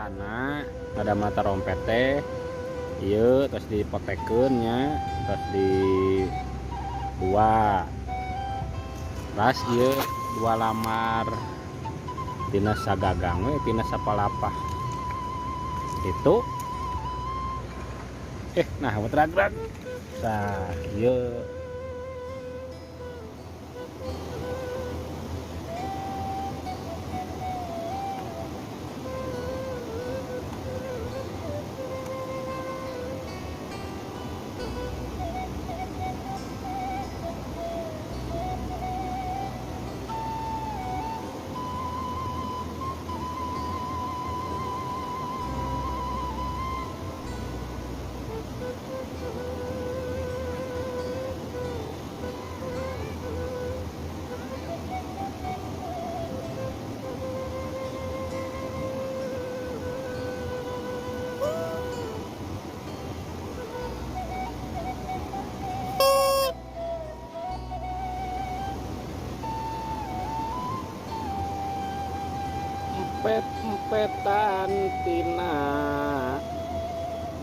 anak ada mata rompet teh iya terus dipotekeunnya terus di dua ras iya dua lamar tina sagagang we tina sapalapah itu nah mutrag-trag nah iya empet-empetan tina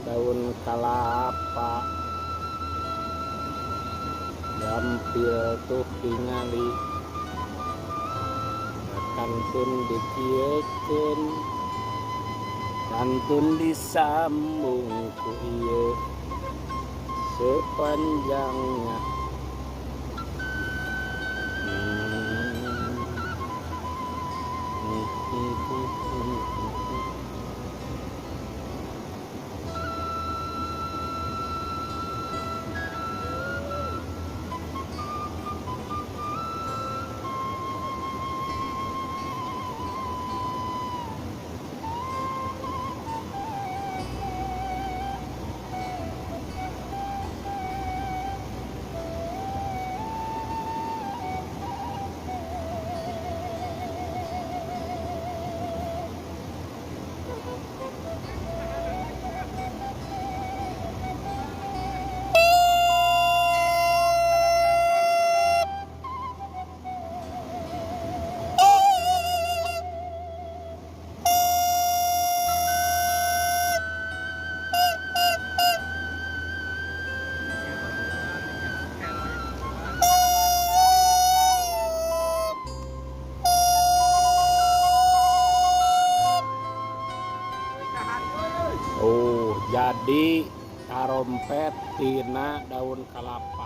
daun kalapa gampil tuh tingali kantun dikiekeun kantun disambung ku ieu sepanjangnya jadi karompet tina daun kalapa.